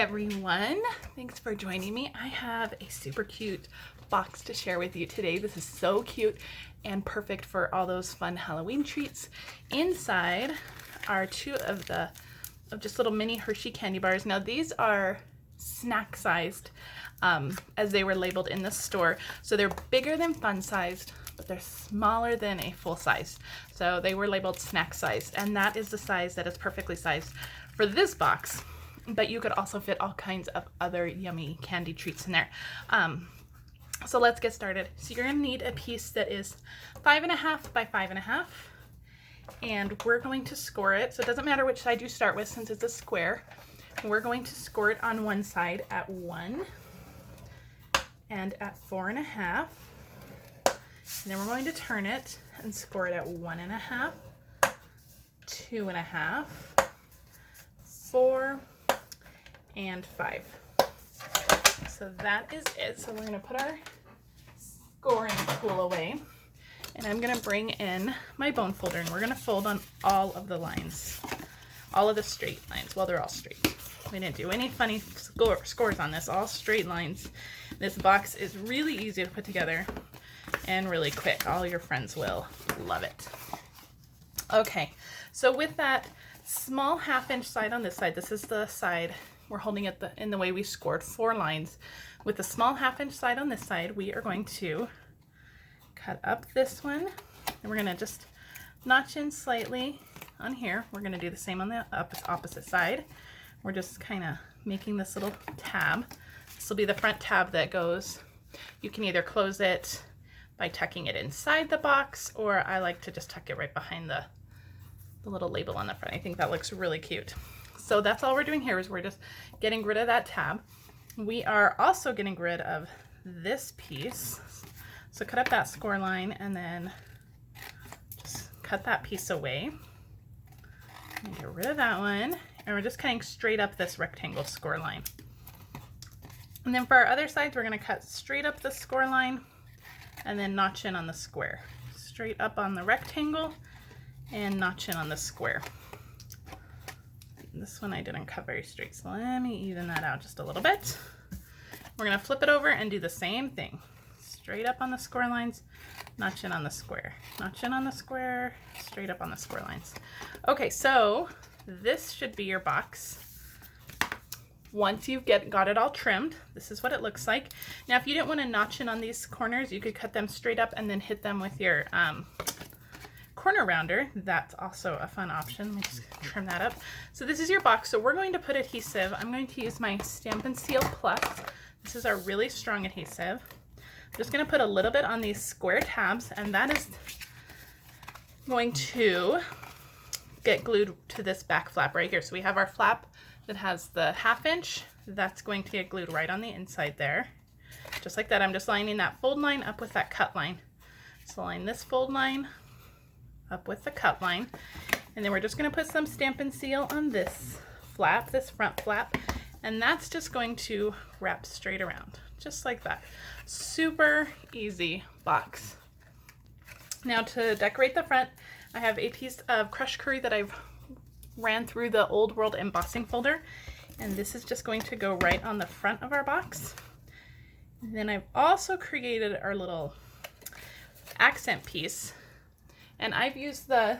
everyone, thanks for joining me. I have a super cute box to share with you today. This is so cute and perfect for all those fun Halloween treats. Inside are two of just little mini Hershey candy bars. Now these are snack sized as they were labeled in the store. So they're bigger than fun sized, but they're smaller than a full size. So they were labeled snack sized, and that is the size that is perfectly sized for this box. But you could also fit all kinds of other yummy candy treats in there. So let's get started. So you're gonna need a piece that is 5.5 by 5.5, and we're going to score it. So it doesn't matter which side you start with since it's a square. We're going to score it on one side at 1 and at 4.5. And then we're going to turn it and score it at 1.5, 2.5, 4, and 5. So that is it. So we're going to put our scoring tool away, and I'm going to bring in my bone folder, and we're going to fold on all of the lines, all of the straight lines. Well, they're all straight. We didn't do any funny scores on this, all straight lines. This box is really easy to put together and really quick. All your friends will love it. Okay, so with that small 1/2 inch side on this side, this is the side we're holding it in the way we scored 4 lines. With the small 1/2 inch side on this side, we are going to cut up this one, and we're gonna just notch in slightly on here. We're gonna do the same on the opposite side. We're just kind of making this little tab. This will be the front tab that goes. You can either close it by tucking it inside the box, or I like to just tuck it right behind the little label on the front. I think that looks really cute. So that's all we're doing here, is we're just getting rid of that tab. We are also getting rid of this piece. So cut up that score line and then just cut that piece away. And get rid of that one. And we're just cutting straight up this rectangle score line. And then for our other sides, we're going to cut straight up the score line and then notch in on the square. Straight up on the rectangle and notch in on the square. This one I didn't cut very straight, so let me even that out just a little bit. We're going to flip it over and do the same thing. Straight up on the score lines, notch in on the square. Notch in on the square, straight up on the score lines. Okay, so this should be your box. Once you've got it all trimmed, this is what it looks like. Now, if you didn't want to notch in on these corners, you could cut them straight up and then hit them with your corner rounder. That's also a fun option. Let me just trim that up. So this is your box. So we're going to put adhesive. I'm going to use my Stampin' Seal Plus. This is our really strong adhesive. I'm just going to put a little bit on these square tabs, and that is going to get glued to this back flap right here. So we have our flap that has the 1/2 inch. That's going to get glued right on the inside there. Just like that. I'm just lining that fold line up with that cut line. So line this fold line up with the cut line, and then we're just going to put some Stampin' Seal on this flap, this front flap, and that's just going to wrap straight around, just like that. Super easy box. Now to decorate the front, I have a piece of crushed curry that I've ran through the Old World embossing folder, and this is just going to go right on the front of our box. And then I've also created our little accent piece. And I've used the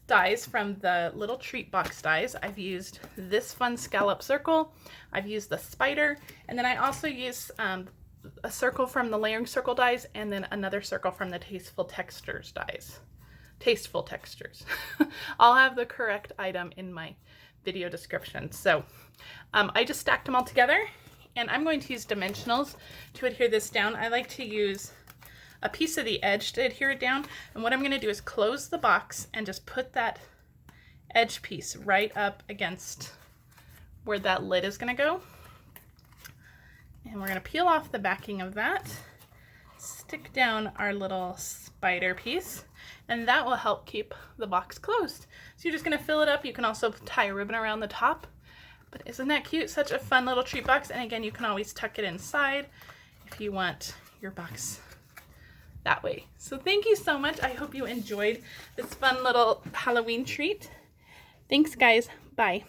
dies from the little treat box dies. I've used this fun scallop circle. I've used the spider. And then I also used a circle from the layering circle dies, and then another circle from the Tasteful Textures dies. Tasteful Textures. I'll have the correct item in my video description. So I just stacked them all together, and I'm going to use dimensionals to adhere this down. I like to use a piece of the edge to adhere it down, and what I'm going to do is close the box and just put that edge piece right up against where that lid is going to go, and we're going to peel off the backing of that, stick down our little spider piece, and that will help keep the box closed. So you're just going to fill it up. You can also tie a ribbon around the top, but isn't that cute? Such a fun little treat box. And again, you can always tuck it inside if you want your box that way. So thank you so much. I hope you enjoyed this fun little Halloween treat. Thanks guys. Bye.